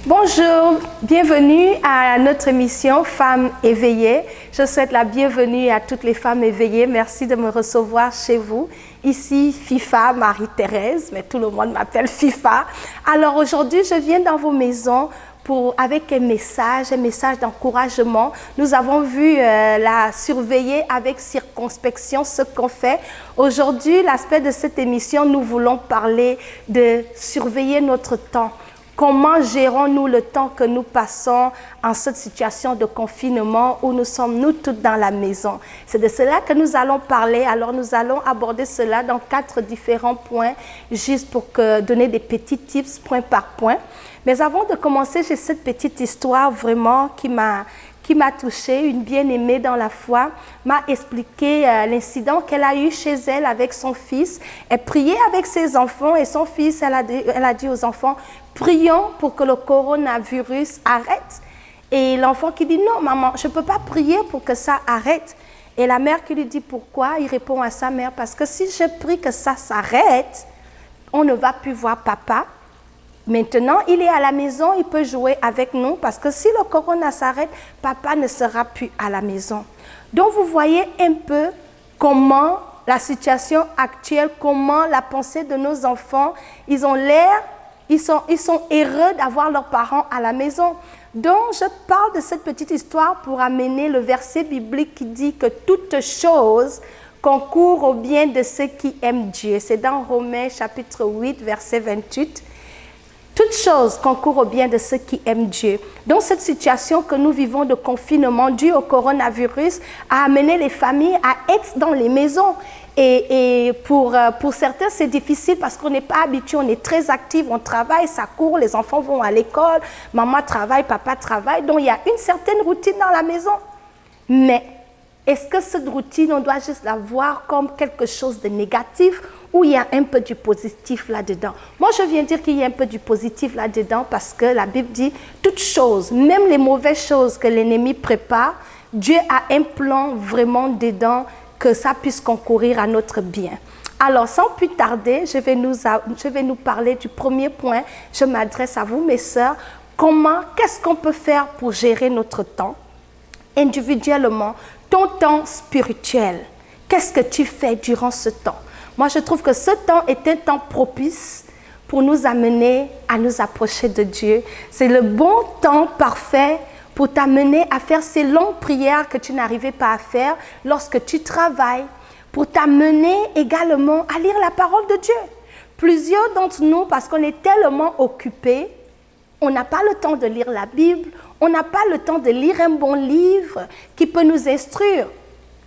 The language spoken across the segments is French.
Bonjour, bienvenue à notre émission Femmes éveillées. Je souhaite la bienvenue à toutes les femmes éveillées. Merci de me recevoir chez vous. Ici, FIFA, Marie-Thérèse, mais tout le monde m'appelle FIFA. Alors aujourd'hui, je viens dans vos maisons avec un message d'encouragement. Nous avons vu la surveiller avec circonspection ce qu'on fait. Aujourd'hui, l'aspect de cette émission, nous voulons parler de surveiller notre temps. Comment gérons-nous le temps que nous passons en cette situation de confinement où nous sommes nous toutes dans la maison? C'est de cela que nous allons parler. Alors nous allons aborder cela dans 4 différents points, juste pour donner des petits tips point par point. Mais avant de commencer, j'ai cette petite histoire vraiment qui m'a touchée. Une bien-aimée dans la foi m'a expliqué l'incident qu'elle a eu chez elle avec son fils. Elle priait avec ses enfants et son fils, elle a dit aux enfants, prions pour que le coronavirus arrête. Et l'enfant qui dit, non maman, je ne peux pas prier pour que ça arrête. Et la mère qui lui dit pourquoi, il répond à sa mère, parce que si je prie que ça s'arrête, on ne va plus voir papa. Maintenant, il est à la maison, il peut jouer avec nous parce que si le corona s'arrête, papa ne sera plus à la maison. Donc, vous voyez un peu comment la situation actuelle, comment la pensée de nos enfants, ils sont heureux d'avoir leurs parents à la maison. Donc, je parle de cette petite histoire pour amener le verset biblique qui dit que toute chose concourt au bien de ceux qui aiment Dieu. C'est dans Romains chapitre 8, verset 28. Toute chose concourt au bien de ceux qui aiment Dieu. Donc, cette situation que nous vivons de confinement dû au coronavirus a amené les familles à être dans les maisons. Et pour certains, c'est difficile parce qu'on n'est pas habitué, on est très actifs, on travaille, ça court, les enfants vont à l'école, maman travaille, papa travaille. Donc, il y a une certaine routine dans la maison. Mais est-ce que cette routine, on doit juste la voir comme quelque chose de négatif ou il y a un peu du positif là-dedans? Moi, je viens dire qu'il y a un peu du positif là-dedans parce que la Bible dit toutes choses, même les mauvaises choses que l'ennemi prépare, Dieu a un plan vraiment dedans que ça puisse concourir à notre bien. Alors, sans plus tarder, je vais nous parler du premier point. Je m'adresse à vous, mes sœurs. Qu'est-ce qu'on peut faire pour gérer notre temps individuellement, ton temps spirituel? Qu'est-ce que tu fais durant ce temps? Moi, je trouve que ce temps est un temps propice pour nous amener à nous approcher de Dieu. C'est le bon temps parfait pour t'amener à faire ces longues prières que tu n'arrivais pas à faire lorsque tu travailles, pour t'amener également à lire la parole de Dieu. Plusieurs d'entre nous, parce qu'on est tellement occupés, on n'a pas le temps de lire la Bible, on n'a pas le temps de lire un bon livre qui peut nous instruire.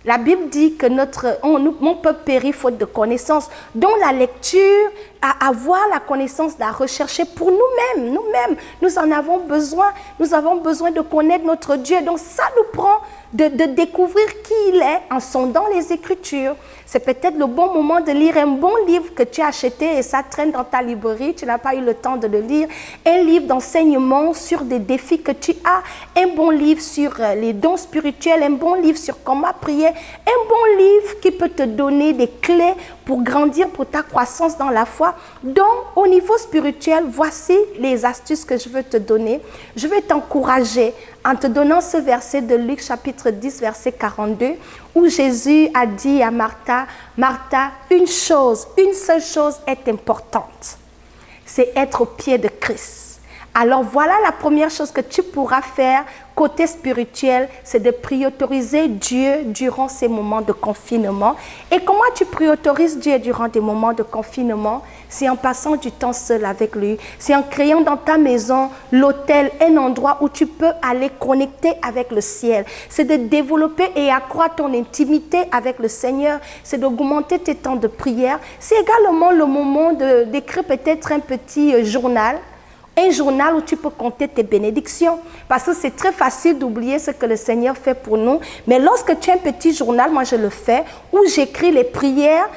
La Bible dit que mon peuple périt faute de connaissance. Donc la lecture, à avoir la connaissance, à rechercher pour nous-mêmes. Nous en avons besoin. Nous avons besoin de connaître notre Dieu. Donc ça nous prend de découvrir qui il est en sondant les Écritures. C'est peut-être le bon moment de lire un bon livre que tu as acheté et ça traîne dans ta librairie. Tu n'as pas eu le temps de le lire. Un livre d'enseignement sur des défis que tu as. Un bon livre sur les dons spirituels. Un bon livre sur comment prier. Un bon livre qui peut te donner des clés pour grandir, pour ta croissance dans la foi. Donc, au niveau spirituel, voici les astuces que je veux te donner. Je vais t'encourager en te donnant ce verset de Luc chapitre 10, verset 42, où Jésus a dit à Martha, « Martha, une seule chose est importante, c'est être au pied de Christ. » Alors voilà la première chose que tu pourras faire côté spirituel, c'est de prioriser Dieu durant ces moments de confinement. Et comment tu priorises Dieu durant des moments de confinement? C'est en passant du temps seul avec lui. C'est en créant dans ta maison, l'autel, un endroit où tu peux aller connecter avec le ciel. C'est de développer et accroître ton intimité avec le Seigneur. C'est d'augmenter tes temps de prière. C'est également le moment d'écrire peut-être un petit journal. Un journal où tu peux compter tes bénédictions. Parce que c'est très facile d'oublier ce que le Seigneur fait pour nous. Mais lorsque tu as un petit journal, moi je le fais, où j'écris les prières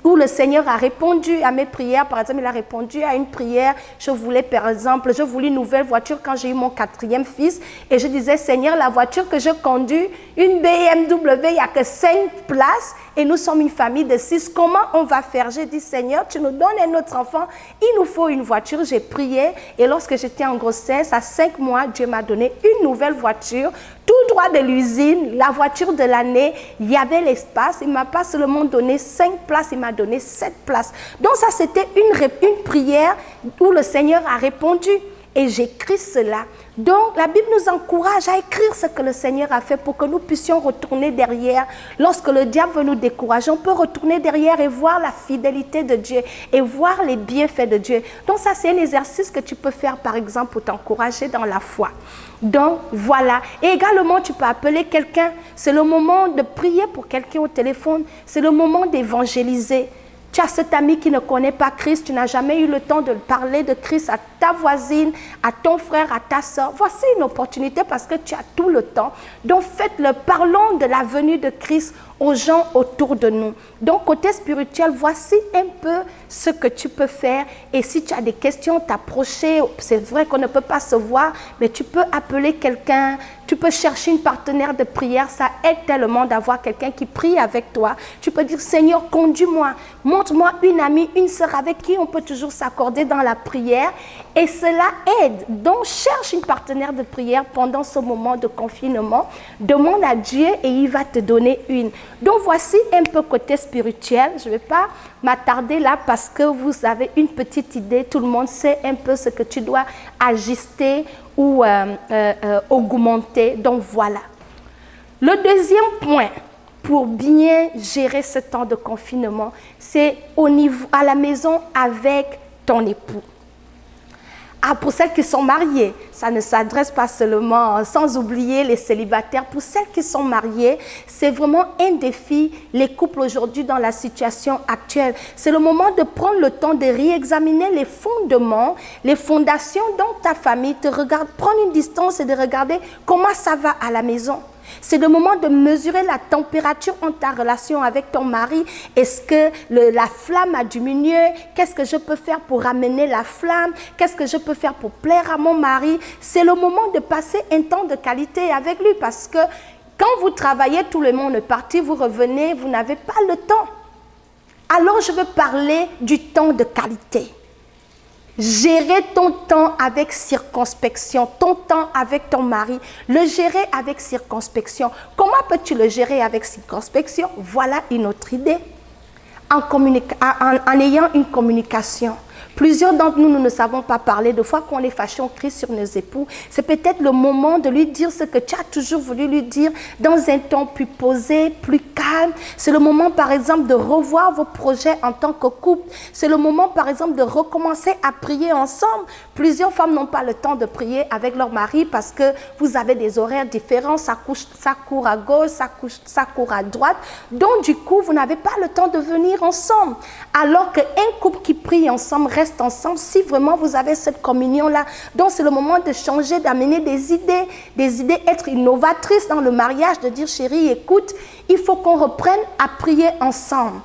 où le Seigneur a répondu à mes prières. Par exemple, il a répondu à une prière. Je voulais une nouvelle voiture quand j'ai eu mon 4e fils. Et je disais, Seigneur, la voiture que je conduis, une BMW, il n'y a que 5 places. Et nous sommes une famille de 6. Comment on va faire? J'ai dit, Seigneur, tu nous donnes un autre enfant. Il nous faut une voiture. J'ai prié. Et lorsque j'étais en grossesse, à 5 mois, Dieu m'a donné une nouvelle voiture. Tout droit de l'usine, la voiture de l'année, il y avait l'espace. Il ne m'a pas seulement donné 5 places, il m'a donné 7 places. Donc ça, c'était une prière où le Seigneur a répondu. Et j'écris cela. Donc la Bible nous encourage à écrire ce que le Seigneur a fait pour que nous puissions retourner derrière. Lorsque le diable veut nous décourager, on peut retourner derrière et voir la fidélité de Dieu et voir les bienfaits de Dieu. Donc ça, c'est un exercice que tu peux faire, par exemple, pour t'encourager dans la foi. Donc voilà. Et également, tu peux appeler quelqu'un. C'est le moment de prier pour quelqu'un au téléphone. C'est le moment d'évangéliser. Tu as cet ami qui ne connaît pas Christ, tu n'as jamais eu le temps de parler de Christ à ta voisine, à ton frère, à ta soeur. Voici une opportunité parce que tu as tout le temps. Donc faites-le, parlons de la venue de Christ aux gens autour de nous. Donc côté spirituel, voici un peu ce que tu peux faire. Et si tu as des questions, t'approcher, c'est vrai qu'on ne peut pas se voir, mais tu peux appeler quelqu'un, tu peux chercher une partenaire de prière. Ça aide tellement d'avoir quelqu'un qui prie avec toi. Tu peux dire, Seigneur, conduis-moi, montre-moi une amie, une sœur avec qui on peut toujours s'accorder dans la prière. Et cela aide. Donc cherche une partenaire de prière pendant ce moment de confinement. Demande à Dieu et il va te donner une. Donc voici un peu côté spirituel. Je ne vais pas m'attarder là parce que vous avez une petite idée. Tout le monde sait un peu ce que tu dois ajuster ou augmenter. Donc voilà. Le deuxième point pour bien gérer ce temps de confinement, c'est à la maison avec ton époux. Ah, pour celles qui sont mariées, ça ne s'adresse pas seulement, sans oublier les célibataires. Pour celles qui sont mariées, c'est vraiment un défi, les couples aujourd'hui dans la situation actuelle. C'est le moment de prendre le temps de réexaminer les fondements, les fondations dans ta famille, prendre une distance et de regarder comment ça va à la maison. C'est le moment de mesurer la température en ta relation avec ton mari. Est-ce que la flamme a diminué? Qu'est-ce que je peux faire pour ramener la flamme? Qu'est-ce que je peux faire pour plaire à mon mari? C'est le moment de passer un temps de qualité avec lui parce que quand vous travaillez, tout le monde est parti, vous revenez, vous n'avez pas le temps. Alors je veux parler du temps de qualité. Gérer ton temps avec circonspection, ton temps avec ton mari, le gérer avec circonspection. Comment peux-tu le gérer avec circonspection? Voilà une autre idée. En ayant une communication. Plusieurs d'entre nous, nous ne savons pas parler. De fois qu'on est fâché, on crie sur nos époux. C'est peut-être le moment de lui dire ce que tu as toujours voulu lui dire dans un ton plus posé, plus calme. C'est le moment, par exemple, de revoir vos projets en tant que couple. C'est le moment, par exemple, de recommencer à prier ensemble. Plusieurs femmes n'ont pas le temps de prier avec leur mari parce que vous avez des horaires différents. Ça court à gauche, ça court à droite. Donc, du coup, vous n'avez pas le temps de venir ensemble. Alors qu'un couple qui prie ensemble reste ensemble si vraiment vous avez cette communion-là. Donc, c'est le moment de changer, d'amener des idées, être innovatrice dans le mariage, de dire, chérie, écoute, il faut qu'on reprenne à prier ensemble.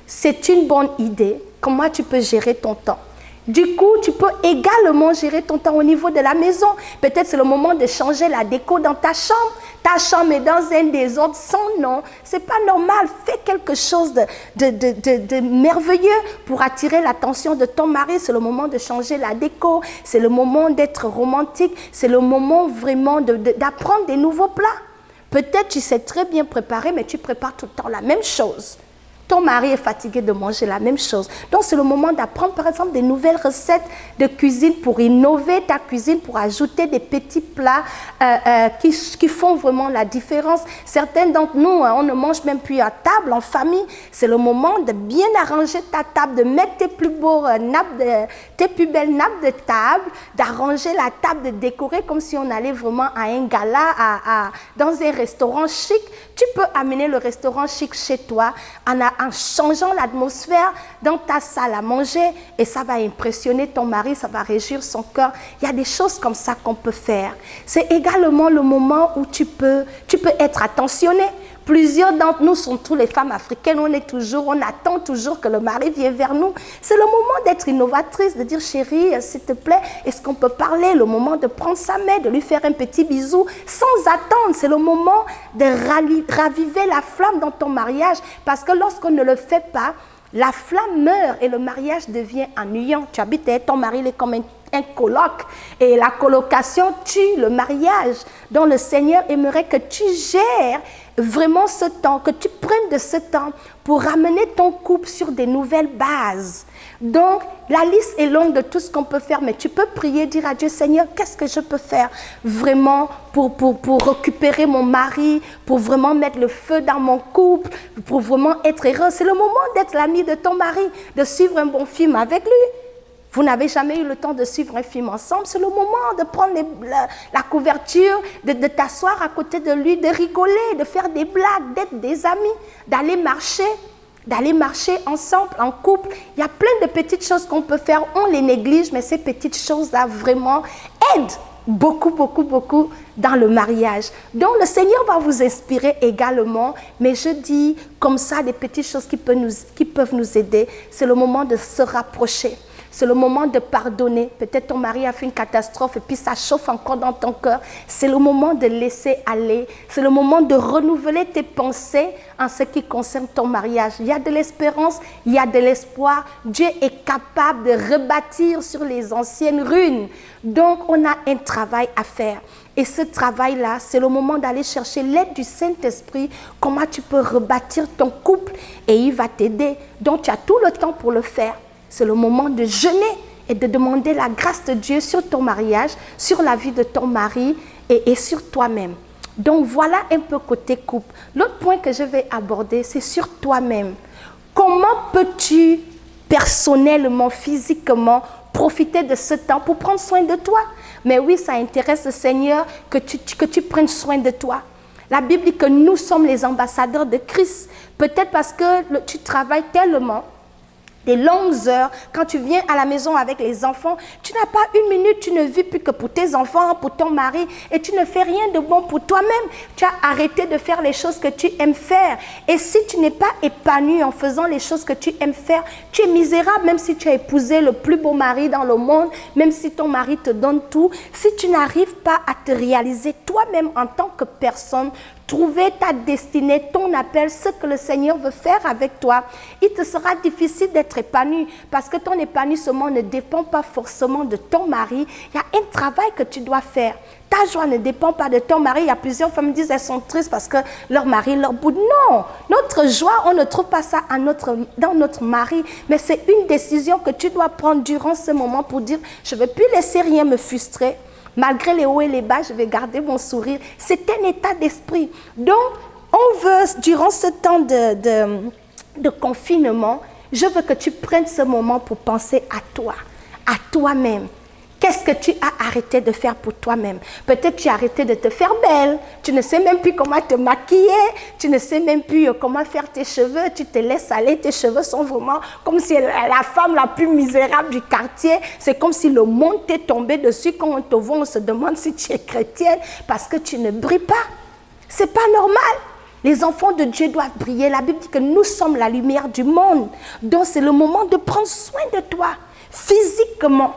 C'est une bonne idée. Comment tu peux gérer ton temps? Du coup, tu peux également gérer ton temps au niveau de la maison. Peut-être c'est le moment de changer la déco dans ta chambre. Ta chambre est dans un désordre sans nom. Ce n'est pas normal. Fais quelque chose de merveilleux pour attirer l'attention de ton mari. C'est le moment de changer la déco. C'est le moment d'être romantique. C'est le moment vraiment d'apprendre des nouveaux plats. Peut-être tu sais très bien préparer, mais tu prépares tout le temps la même chose. Ton mari est fatigué de manger la même chose. Donc, c'est le moment d'apprendre, par exemple, des nouvelles recettes de cuisine pour innover ta cuisine, pour ajouter des petits plats qui font vraiment la différence. Certains d'entre nous, on ne mange même plus à table, en famille. C'est le moment de bien arranger ta table, de mettre tes plus plus belles nappes de table, d'arranger la table, de décorer comme si on allait vraiment à un gala, dans un restaurant chic. Tu peux amener le restaurant chic chez toi en changeant l'atmosphère dans ta salle à manger et ça va impressionner ton mari, ça va réjouir son cœur. Il y a des choses comme ça qu'on peut faire. C'est également le moment où tu peux être attentionné. Plusieurs d'entre nous, surtout les femmes africaines, on attend toujours que le mari vienne vers nous. C'est le moment d'être innovatrice, de dire chérie, s'il te plaît, est-ce qu'on peut parler? Le moment de prendre sa main, de lui faire un petit bisou sans attendre. C'est le moment de raviver la flamme dans ton mariage, parce que lorsqu'on ne le fait pas, la flamme meurt et le mariage devient ennuyant. Tu habites avec ton mari, il est comme un coloc. Et la colocation tue le mariage. Donc le Seigneur aimerait que tu gères vraiment ce temps, que tu prennes de ce temps pour ramener ton couple sur des nouvelles bases. Donc, la liste est longue de tout ce qu'on peut faire, mais tu peux prier, dire à Dieu, Seigneur, qu'est-ce que je peux faire vraiment pour récupérer mon mari, pour vraiment mettre le feu dans mon couple, pour vraiment être heureux. C'est le moment d'être l'ami de ton mari, de suivre un bon film avec lui. Vous n'avez jamais eu le temps de suivre un film ensemble, c'est le moment de prendre la couverture, de t'asseoir à côté de lui, de rigoler, de faire des blagues, d'être des amis, d'aller marcher ensemble, en couple. Il y a plein de petites choses qu'on peut faire, on les néglige, mais ces petites choses-là vraiment aident beaucoup, beaucoup, beaucoup dans le mariage. Donc le Seigneur va vous inspirer également, mais je dis comme ça des petites choses qui peuvent nous aider. C'est le moment de se rapprocher. C'est le moment de pardonner. Peut-être ton mari a fait une catastrophe et puis ça chauffe encore dans ton cœur. C'est le moment de laisser aller. C'est le moment de renouveler tes pensées en ce qui concerne ton mariage. Il y a de l'espérance, il y a de l'espoir. Dieu est capable de rebâtir sur les anciennes ruines. Donc, on a un travail à faire. Et ce travail-là, c'est le moment d'aller chercher l'aide du Saint-Esprit. Comment tu peux rebâtir ton couple et il va t'aider. Donc, tu as tout le temps pour le faire. C'est le moment de jeûner et de demander la grâce de Dieu sur ton mariage, sur la vie de ton mari et sur toi-même. Donc voilà un peu côté couple. L'autre point que je vais aborder, c'est sur toi-même. Comment peux-tu personnellement, physiquement, profiter de ce temps pour prendre soin de toi? Mais oui, ça intéresse le Seigneur que tu prennes soin de toi. La Bible dit que nous sommes les ambassadeurs de Christ. Peut-être parce que tu travailles tellement, des longues heures, quand tu viens à la maison avec les enfants, tu n'as pas une minute, tu ne vis plus que pour tes enfants, pour ton mari, et tu ne fais rien de bon pour toi-même. Tu as arrêté de faire les choses que tu aimes faire. Et si tu n'es pas épanoui en faisant les choses que tu aimes faire, tu es misérable, même si tu as épousé le plus beau mari dans le monde, même si ton mari te donne tout. Si tu n'arrives pas à te réaliser toi-même en tant que personne, trouver ta destinée, ton appel, ce que le Seigneur veut faire avec toi, il te sera difficile d'être épanoui parce que ton épanouissement ne dépend pas forcément de ton mari. Il y a un travail que tu dois faire. Ta joie ne dépend pas de ton mari. Il y a plusieurs femmes qui disent qu'elles sont tristes parce que leur mari leur boude. Non, notre joie, on ne trouve pas ça dans notre mari, mais c'est une décision que tu dois prendre durant ce moment pour dire, je ne vais plus laisser rien me frustrer. Malgré les hauts et les bas, je vais garder mon sourire. C'est un état d'esprit. Donc, on veut, durant ce temps de confinement, je veux que tu prennes ce moment pour penser à toi, à toi-même. Qu'est-ce que tu as arrêté de faire pour toi-même? Peut-être que tu as arrêté de te faire belle. Tu ne sais même plus comment te maquiller. Tu ne sais même plus comment faire tes cheveux. Tu te laisses aller. Tes cheveux sont vraiment comme si la femme la plus misérable du quartier. C'est comme si le monde t'est tombé dessus. Quand on te voit, on se demande si tu es chrétienne parce que tu ne brilles pas. C'est pas normal. Les enfants de Dieu doivent briller. La Bible dit que nous sommes la lumière du monde. Donc c'est le moment de prendre soin de toi physiquement.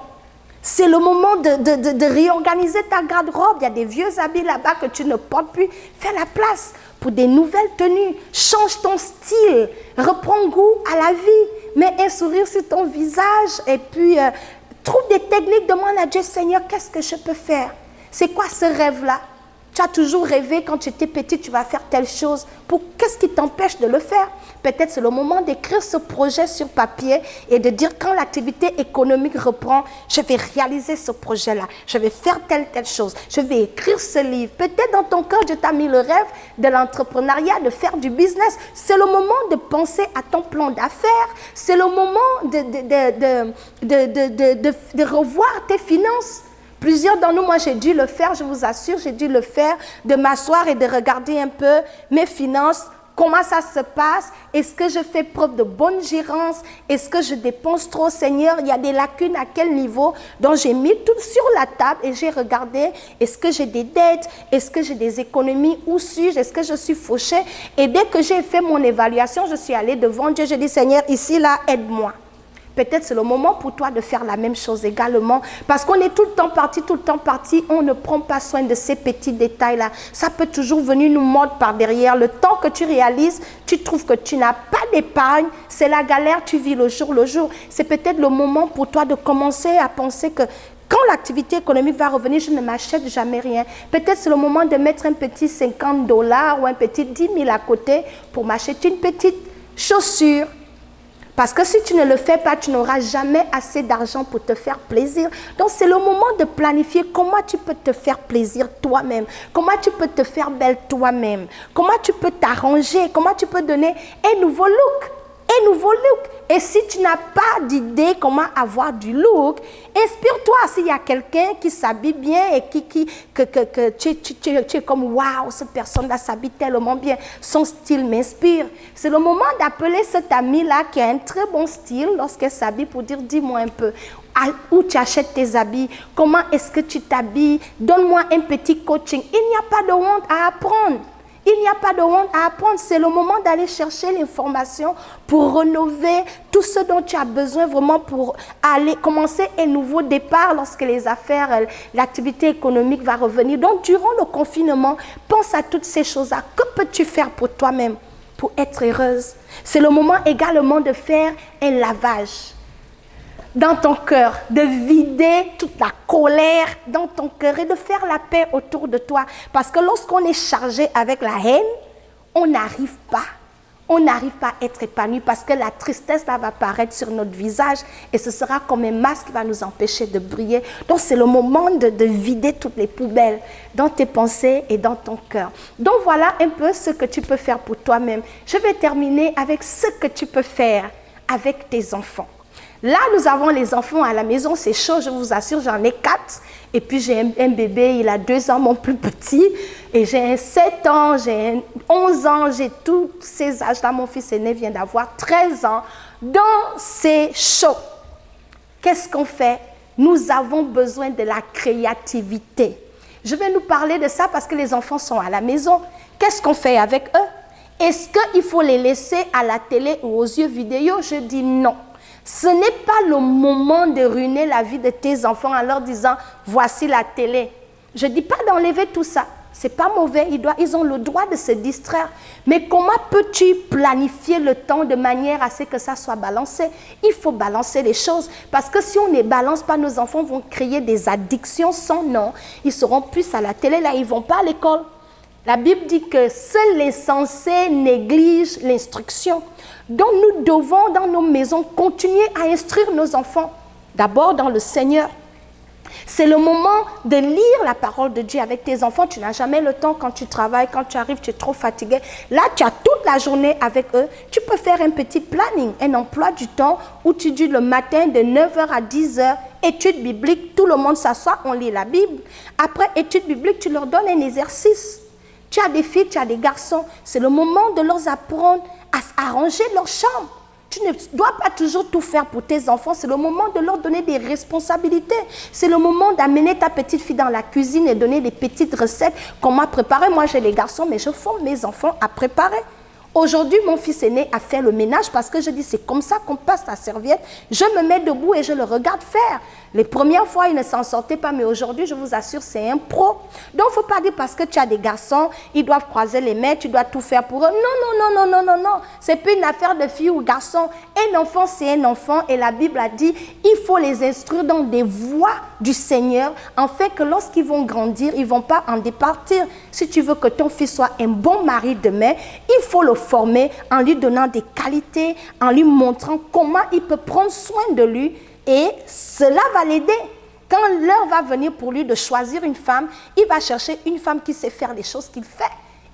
C'est le moment de réorganiser ta garde-robe. Il y a des vieux habits là-bas que tu ne portes plus. Fais la place pour des nouvelles tenues. Change ton style. Reprends goût à la vie. Mets un sourire sur ton visage. Et puis, trouve des techniques. Demande à Dieu, Seigneur, qu'est-ce que je peux faire? C'est quoi ce rêve-là? Tu as toujours rêvé quand tu étais petite, tu vas faire telle chose. Qu'est-ce qui t'empêche de le faire? Peut-être c'est le moment d'écrire ce projet sur papier et de dire quand l'activité économique reprend, je vais réaliser ce projet-là. Je vais faire telle chose. Je vais écrire ce livre. Peut-être dans ton cœur, Dieu t'a mis le rêve de l'entrepreneuriat, de faire du business. C'est le moment de penser à ton plan d'affaires. C'est le moment de revoir tes finances. Plusieurs d'entre nous, moi j'ai dû le faire, je vous assure, j'ai dû le faire, de m'asseoir et de regarder un peu mes finances, Comment ça se passe? Est-ce que je fais preuve de bonne gérance? Est-ce que je dépense trop, Seigneur? Il y a des lacunes à quel niveau? Donc, j'ai mis tout sur la table et j'ai regardé, est-ce que j'ai des dettes? Est-ce que j'ai des économies? Où suis-je? Est-ce que je suis fauchée? Et dès que j'ai fait mon évaluation, je suis allée devant Dieu. J'ai dit, Seigneur, ici, là, aide-moi. Peut-être c'est le moment pour toi de faire la même chose également. Parce qu'on est tout le temps parti, on ne prend pas soin de ces petits détails-là. Ça peut toujours venir nous mordre par derrière. Le temps que tu réalises, tu trouves que tu n'as pas d'épargne, c'est la galère, tu vis le jour le jour. C'est peut-être le moment pour toi de commencer à penser que quand l'activité économique va revenir, je ne m'achète jamais rien. Peut-être c'est le moment de mettre un petit $50 ou un petit 10 000 à côté pour m'acheter une petite chaussure. Parce que si tu ne le fais pas, tu n'auras jamais assez d'argent pour te faire plaisir. Donc, c'est le moment de planifier comment tu peux te faire plaisir toi-même. Comment tu peux te faire belle toi-même. Comment tu peux t'arranger. Comment tu peux donner un nouveau look. Et si tu n'as pas d'idée comment avoir du look, inspire-toi. S'il y a quelqu'un qui s'habille bien et que tu es comme, waouh, cette personne-là s'habille tellement bien. Son style m'inspire. C'est le moment d'appeler cette amie-là qui a un très bon style lorsqu'elle s'habille pour dire, dis-moi un peu. Où tu achètes tes habits, comment est-ce que tu t'habilles, donne-moi un petit coaching. Il n'y a pas de honte à apprendre. Il n'y a pas de honte à apprendre. C'est le moment d'aller chercher l'information pour rénover tout ce dont tu as besoin vraiment pour aller commencer un nouveau départ lorsque les affaires, l'activité économique va revenir. Donc, durant le confinement, pense à toutes ces choses-là. Que peux-tu faire pour toi-même pour être heureuse? C'est le moment également de faire un lavage dans ton cœur, de vider toute la colère dans ton cœur et de faire la paix autour de toi. Parce que lorsqu'on est chargé avec la haine, on n'arrive pas à être épanoui parce que la tristesse là va apparaître sur notre visage et ce sera comme un masque qui va nous empêcher de briller. Donc c'est le moment de vider toutes les poubelles dans tes pensées et dans ton cœur. Donc voilà un peu ce que tu peux faire pour toi-même. Je vais terminer avec ce que tu peux faire avec tes enfants. Là, nous avons les enfants à la maison, c'est chaud, je vous assure, j'en ai 4. Et puis, j'ai un bébé, il a 2 ans, mon plus petit. Et j'ai un 7 ans, j'ai un 11 ans, j'ai tous ces âges-là. Mon fils aîné vient d'avoir 13 ans. Donc, c'est chaud. Qu'est-ce qu'on fait? Nous avons besoin de la créativité. Je vais nous parler de ça parce que les enfants sont à la maison. Qu'est-ce qu'on fait avec eux? Est-ce qu'il faut les laisser à la télé ou aux yeux vidéo? Je dis non. Ce n'est pas le moment de ruiner la vie de tes enfants en leur disant « voici la télé ». Je ne dis pas d'enlever tout ça. Ce n'est pas mauvais, ils ont le droit de se distraire. Mais comment peux-tu planifier le temps de manière à ce que ça soit balancé? Il faut balancer les choses. Parce que si on ne balance pas, nos enfants vont créer des addictions sans nom. Ils seront plus à la télé, là, ils ne vont pas à l'école. La Bible dit que seuls les sensés négligent l'instruction. Donc nous devons dans nos maisons continuer à instruire nos enfants. D'abord dans le Seigneur. C'est le moment de lire la parole de Dieu avec tes enfants. Tu n'as jamais le temps quand tu travailles, quand tu arrives, tu es trop fatigué. Là, tu as toute la journée avec eux. Tu peux faire un petit planning, un emploi du temps où tu dis le matin de 9h à 10h, études bibliques, tout le monde s'assoit, on lit la Bible. Après études bibliques, tu leur donnes un exercice. Tu as des filles, tu as des garçons. C'est le moment de leur apprendre à arranger leur chambre. Tu ne dois pas toujours tout faire pour tes enfants. C'est le moment de leur donner des responsabilités. C'est le moment d'amener ta petite fille dans la cuisine et donner des petites recettes. Comment préparer? Moi, j'ai les garçons, mais je forme mes enfants à préparer. Aujourd'hui, mon fils aîné a fait le ménage parce que je dis, c'est comme ça qu'on passe la serviette. Je me mets debout et je le regarde faire. Les premières fois, il ne s'en sortait pas, mais aujourd'hui, je vous assure, c'est un pro. Donc, il ne faut pas dire parce que tu as des garçons, ils doivent croiser les mains, tu dois tout faire pour eux. Non. Ce n'est pas une affaire de fille ou garçon. Un enfant, c'est un enfant et la Bible a dit, il faut les instruire dans des voies du Seigneur, en fait que lorsqu'ils vont grandir, ils ne vont pas en départir. Si tu veux que ton fils soit un bon mari demain, il faut le former en lui donnant des qualités, en lui montrant comment il peut prendre soin de lui et cela va l'aider. Quand l'heure va venir pour lui de choisir une femme, il va chercher une femme qui sait faire les choses qu'il fait.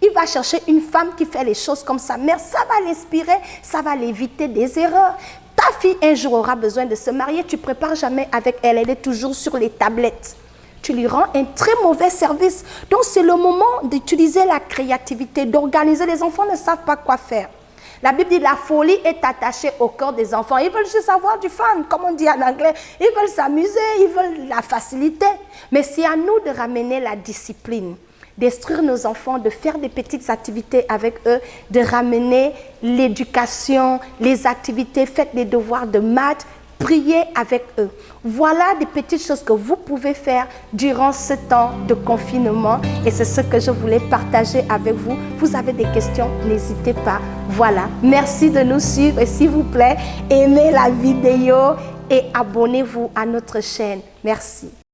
Il va chercher une femme qui fait les choses comme sa mère. Ça va l'inspirer, ça va l'éviter des erreurs. Ta fille un jour aura besoin de se marier, tu ne prépares jamais avec elle, elle est toujours sur les tablettes. tu lui rends un très mauvais service. Donc, c'est le moment d'utiliser la créativité, d'organiser. Les enfants ne savent pas quoi faire. La Bible dit la folie est attachée au cœur des enfants. Ils veulent juste avoir du fun, comme on dit en anglais. Ils veulent s'amuser, ils veulent la facilité. Mais c'est à nous de ramener la discipline, d'instruire nos enfants, de faire des petites activités avec eux, de ramener l'éducation, les activités, faites des devoirs de maths, priez avec eux. Voilà des petites choses que vous pouvez faire durant ce temps de confinement et c'est ce que je voulais partager avec vous. Vous avez des questions, n'hésitez pas. Voilà, merci de nous suivre et s'il vous plaît, aimez la vidéo et abonnez-vous à notre chaîne. Merci.